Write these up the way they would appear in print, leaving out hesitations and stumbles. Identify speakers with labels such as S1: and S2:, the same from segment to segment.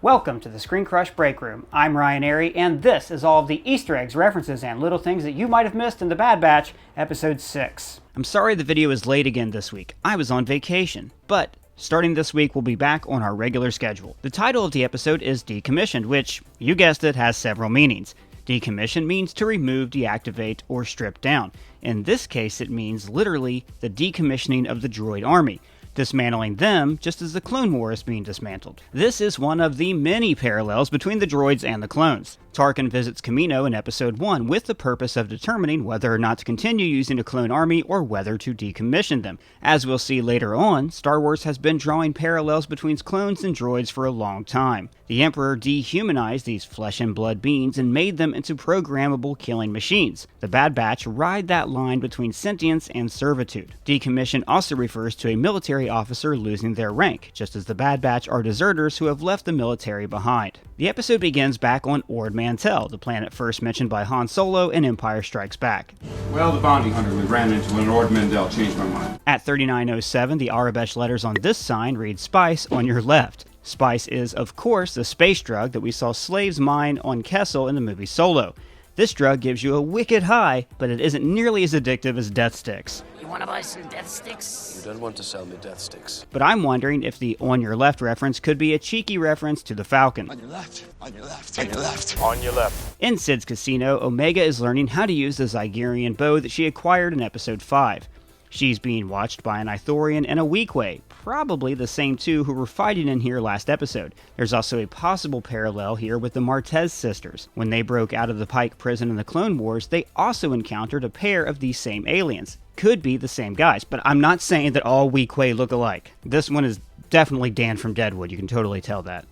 S1: Welcome to the ScreenCrush Break Room. I'm Ryan Airy, and this is all of the Easter eggs, references, and little things that you might have missed in The Bad Batch, Episode 6. I'm sorry the video is late again this week. I was on vacation, but starting this week, we'll be back on our regular schedule. The title of the episode is Decommissioned, which, you guessed it, has several meanings. Decommission means to remove, deactivate, or strip down. In this case, it means literally the decommissioning of the droid army, dismantling them just as the Clone War is being dismantled. This is one of the many parallels between the droids and the clones. Tarkin visits Kamino in Episode 1 with the purpose of determining whether or not to continue using a clone army or whether to decommission them. As we'll see later on, Star Wars has been drawing parallels between clones and droids for a long time. The Emperor dehumanized these flesh and blood beings and made them into programmable killing machines. The Bad Batch ride that line between sentience and servitude. Decommission also refers to a military officer losing their rank, just as the Bad Batch are deserters who have left the military behind. The episode begins back on Ord Mantell, the planet first mentioned by Han Solo in Empire Strikes Back.
S2: Well, the bounty hunter we ran into in Ord Mantell changed my mind.
S1: At 3907, the Arabesh letters on this sign read Spice on your left. Spice is, of course, the space drug that we saw slaves mine on Kessel in the movie Solo. This drug gives you a wicked high, but it isn't nearly as addictive as death sticks.
S3: You want to buy some death sticks?
S4: You don't want to sell me death sticks.
S1: But I'm wondering if the on your left reference could be a cheeky reference to the Falcon.
S4: On your left, on your left, on your left.
S5: On your left.
S1: In Sid's casino, Omega is learning how to use the Zygerian bow that she acquired in Episode 5. She's being watched by an Ithorian and a Weequay, probably the same two who were fighting in here last episode. There's also a possible parallel here with the Martez sisters. When they broke out of the Pike prison in the Clone Wars, they also encountered a pair of these same aliens. Could be the same guys, but I'm not saying that all Weequay look alike. This one is definitely Dan from Deadwood, you can totally tell that.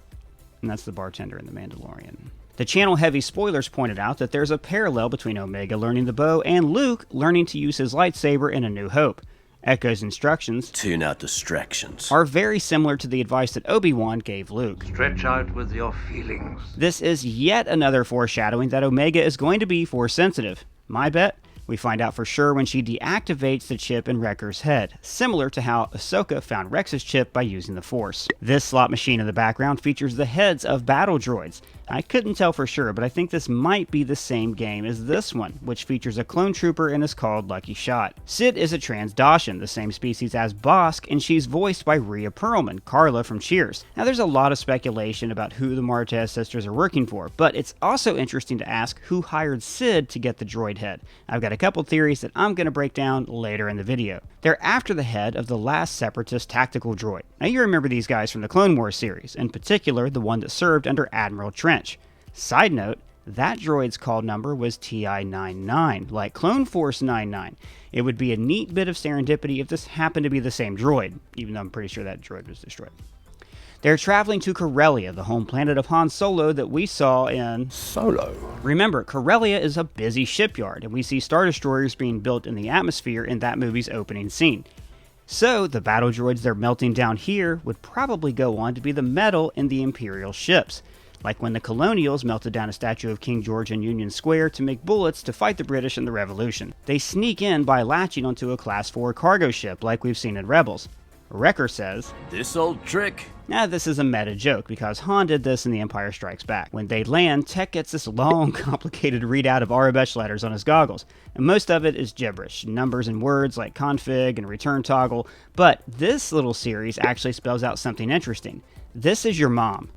S1: And that's the bartender in The Mandalorian. The channel-heavy spoilers pointed out that there's a parallel between Omega learning the bow and Luke learning to use his lightsaber in A New Hope. Echo's instructions,
S4: Tune out distractions,
S1: are very similar to the advice that Obi-Wan gave Luke.
S5: Stretch out with your feelings.
S1: This is yet another foreshadowing that Omega is going to be Force-sensitive. My bet? We find out for sure when she deactivates the chip in Wrecker's head, similar to how Ahsoka found Rex's chip by using the Force. This slot machine in the background features the heads of battle droids. I couldn't tell for sure, but I think this might be the same game as this one, which features a clone trooper and is called Lucky Shot. Sid is a Transdoshan, the same species as Bosk, and she's voiced by Rhea Perlman, Carla from Cheers. Now there's a lot of speculation about who the Martez sisters are working for, but it's also interesting to ask who hired Sid to get the droid head. I've got a couple theories that I'm going to break down later in the video. They're after the head of the last Separatist tactical droid. Now you remember these guys from the Clone Wars series, in particular the one that served under Admiral Trench. Side note, that droid's call number was TI-99, like Clone Force 99. It would be a neat bit of serendipity if this happened to be the same droid, even though I'm pretty sure that droid was destroyed. They're traveling to Corellia, the home planet of Han Solo that we saw in
S4: Solo.
S1: Remember, Corellia is a busy shipyard, and we see Star Destroyers being built in the atmosphere in that movie's opening scene. So, the battle droids they're melting down here would probably go on to be the metal in the Imperial ships, like when the Colonials melted down a statue of King George in Union Square to make bullets to fight the British in the Revolution. They sneak in by latching onto a Class 4 cargo ship like we've seen in Rebels. Wrecker says,
S4: This old trick.
S1: Now, this is a meta joke because Han did this in The Empire Strikes Back. When they land, Tech gets this long, complicated readout of Arabesh letters on his goggles, and most of it is gibberish, numbers and words like config and return toggle, but this little series actually spells out something interesting. This is your mom.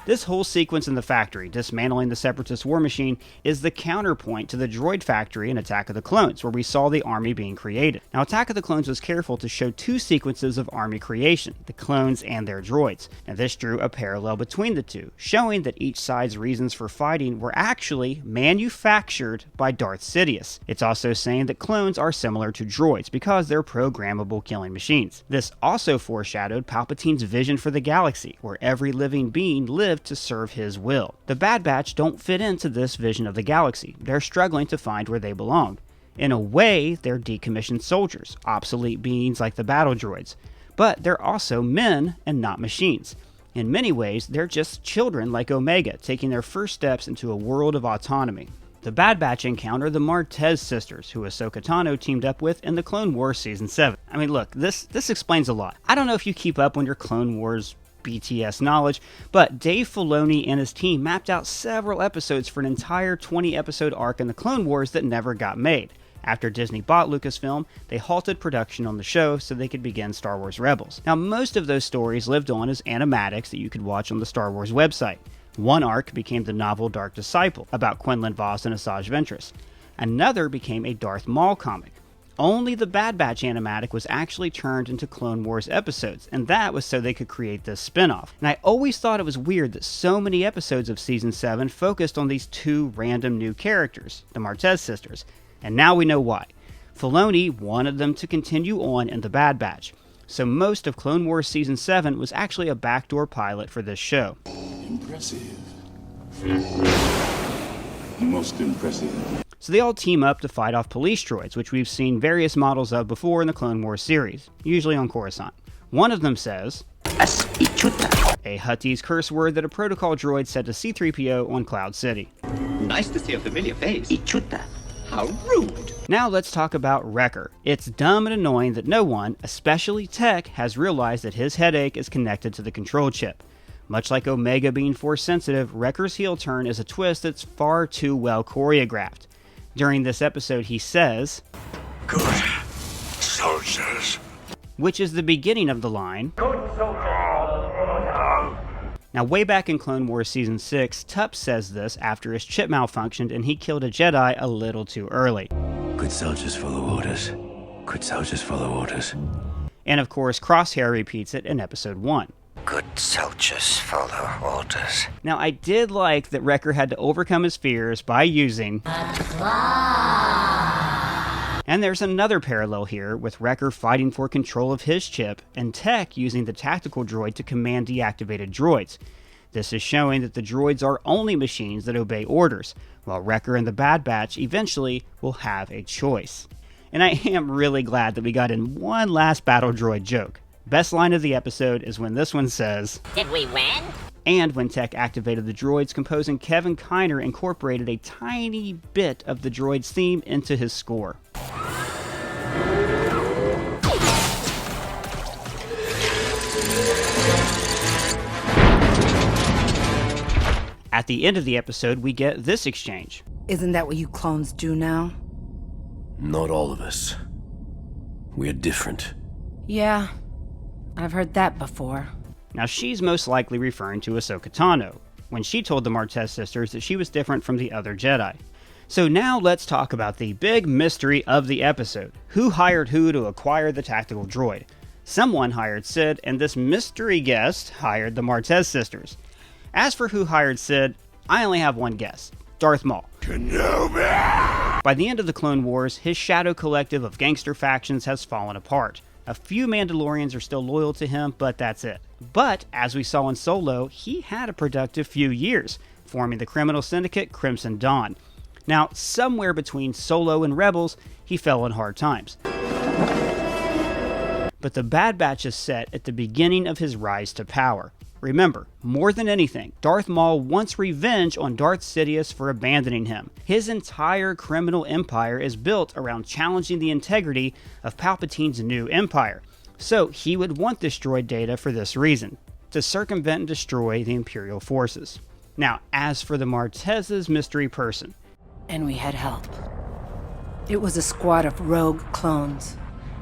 S1: This whole sequence in the factory, dismantling the Separatist war machine, is the counterpoint to the droid factory in Attack of the Clones, where we saw the army being created. Now, Attack of the Clones was careful to show two sequences of army creation, the clones and their droids. Now, this drew a parallel between the two, showing that each side's reasons for fighting were actually manufactured by Darth Sidious. It's also saying that clones are similar to droids because they're programmable killing machines. This also foreshadowed Palpatine's vision for the galaxy, where every living being lives to serve his will. The Bad Batch don't fit into this vision of the galaxy. They're struggling to find where they belong. In a way, they're decommissioned soldiers, obsolete beings like the battle droids. But they're also men and not machines. In many ways, they're just children like Omega, taking their first steps into a world of autonomy. The Bad Batch encounter the Martez sisters, who Ahsoka Tano teamed up with in the Clone Wars Season 7. I mean, look, this explains a lot. I don't know if you keep up on your Clone Wars BTS knowledge, but Dave Filoni and his team mapped out several episodes for an entire 20-episode arc in the Clone Wars that never got made. After Disney bought Lucasfilm, they halted production on the show so they could begin Star Wars Rebels. Now, most of those stories lived on as animatics that you could watch on the Star Wars website. One arc became the novel Dark Disciple, about Quinlan Vos and Asajj Ventress. Another became a Darth Maul comic. Only the Bad Batch animatic was actually turned into Clone Wars episodes, and that was so they could create this spin-off. And I always thought it was weird that so many episodes of Season 7 focused on these two random new characters, the Martez sisters. And now we know why. Filoni wanted them to continue on in the Bad Batch. So most of Clone Wars Season 7 was actually a backdoor pilot for this show.
S6: Impressive. Most impressive.
S1: So they all team up to fight off police droids, which we've seen various models of before in the Clone Wars series, usually on Coruscant. One of them says, a Huttese curse word that a protocol droid said to C-3PO on Cloud City.
S7: Nice to see a familiar face. Ichuta. How rude.
S1: Now let's talk about Wrecker. It's dumb and annoying that no one, especially Tech, has realized that his headache is connected to the control chip. Much like Omega being force sensitive, Wrecker's heel turn is a twist that's far too well choreographed. During this episode he says,
S5: Good soldiers.
S1: which is the beginning of the line, Now, way back in Clone Wars Season 6, Tup says this after his chip malfunctioned and he killed a Jedi a little too early.
S4: Good soldiers follow orders. Good soldiers follow orders.
S1: And of course, Crosshair repeats it in Episode 1.
S3: Good soldiers follow orders.
S1: Now, I did like that Wrecker had to overcome his fears by using... And there's another parallel here, with Wrecker fighting for control of his chip, and Tech using the tactical droid to command deactivated droids. This is showing that the droids are only machines that obey orders, while Wrecker and the Bad Batch eventually will have a choice. And I am really glad that we got in one last battle droid joke. Best line of the episode is when this one says,
S3: Did we win?
S1: And when Tech activated the droids, composing Kevin Kiner incorporated a tiny bit of the droid's theme into his score. At the end of the episode, we get this exchange.
S8: Isn't that what you clones do now?
S4: Not all of us. We're different.
S8: Yeah, I've heard that before.
S1: Now, she's most likely referring to Ahsoka Tano, when she told the Martez sisters that she was different from the other Jedi. So now let's talk about the big mystery of the episode. Who hired who to acquire the tactical droid? Someone hired Sid, and this mystery guest hired the Martez sisters. As for who hired Sid, I only have one guess. Darth Maul.
S5: Kenobi!
S1: By the end of the Clone Wars, his shadow collective of gangster factions has fallen apart. A few Mandalorians are still loyal to him, but that's it. But, as we saw in Solo, he had a productive few years, forming the criminal syndicate Crimson Dawn. Now, somewhere between Solo and Rebels, he fell on hard times. But the Bad Batch is set at the beginning of his rise to power. Remember, more than anything, Darth Maul wants revenge on Darth Sidious for abandoning him. His entire criminal empire is built around challenging the integrity of Palpatine's new empire. So he would want this droid data for this reason, to circumvent and destroy the Imperial forces. Now, as for the Martez's mystery person.
S8: And we had help. It was a squad of rogue clones.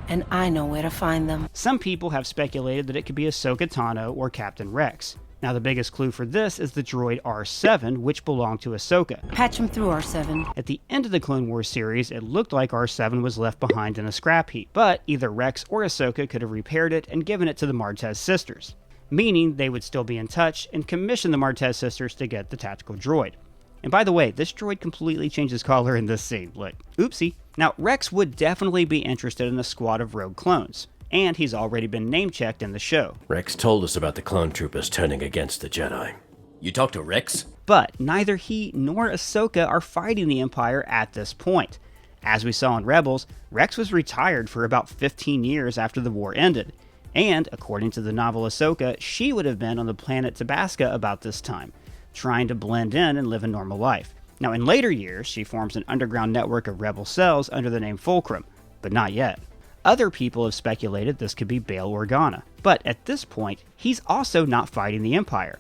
S8: And I know where to find them.
S1: Some people have speculated that it could be Ahsoka Tano or Captain Rex. Now, the biggest clue for this is the droid R7, which belonged to Ahsoka.
S8: Patch him through, R7.
S1: At the end of the Clone Wars series, it looked like R7 was left behind in a scrap heap, but either Rex or Ahsoka could have repaired it and given it to the Martez sisters, meaning they would still be in touch and commission the Martez sisters to get the tactical droid. And by the way, this droid completely changes color in this scene. Like, oopsie. Now, Rex would definitely be interested in a squad of rogue clones, and he's already been name-checked in the show.
S4: Rex told us about the clone troopers turning against the Jedi. You talked to Rex?
S1: But neither he nor Ahsoka are fighting the Empire at this point. As we saw in Rebels, Rex was retired for about 15 years after the war ended, and according to the novel Ahsoka, she would have been on the planet Tabasca about this time, trying to blend in and live a normal life. Now, in later years, she forms an underground network of rebel cells under the name Fulcrum, but not yet. Other people have speculated this could be Bail Organa, but at this point, he's also not fighting the Empire.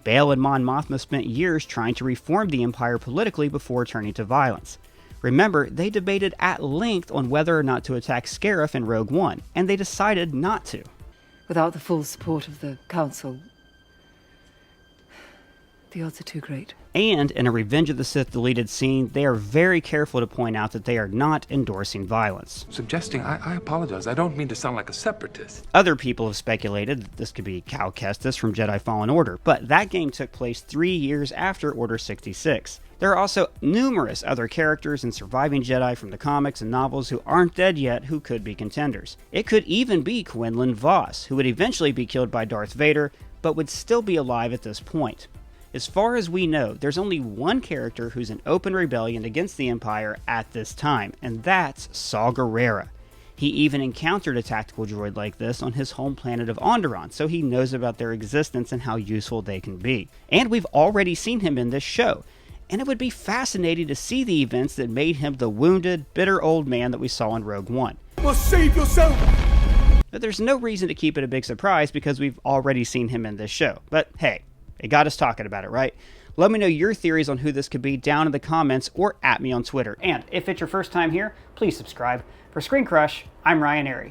S1: Bail and Mon Mothma spent years trying to reform the Empire politically before turning to violence. Remember, they debated at length on whether or not to attack Scarif in Rogue One, and they decided not to.
S8: Without the full support of the Council, the odds are too great.
S1: And in a Revenge of the Sith deleted scene, they are very careful to point out that they are not endorsing violence.
S9: Suggesting, I apologize, I don't mean to sound like a separatist.
S1: Other people have speculated that this could be Cal Kestis from Jedi Fallen Order, but that game took place 3 years after Order 66. There are also numerous other characters and surviving Jedi from the comics and novels who aren't dead yet who could be contenders. It could even be Quinlan Vos, who would eventually be killed by Darth Vader, but would still be alive at this point. As far as we know, there's only one character who's in open rebellion against the Empire at this time, and that's Saw Gerrera. He even encountered a tactical droid like this on his home planet of Onderon, so he knows about their existence and how useful they can be. And we've already seen him in this show, and it would be fascinating to see the events that made him the wounded, bitter old man that we saw in Rogue One.
S5: Well, save yourself!
S1: But there's no reason to keep it a big surprise because we've already seen him in this show. But hey, it got us talking about it, right? Let me know your theories on who this could be down in the comments or at me on Twitter. And if it's your first time here, please subscribe. For ScreenCrush, I'm Ryan Airy.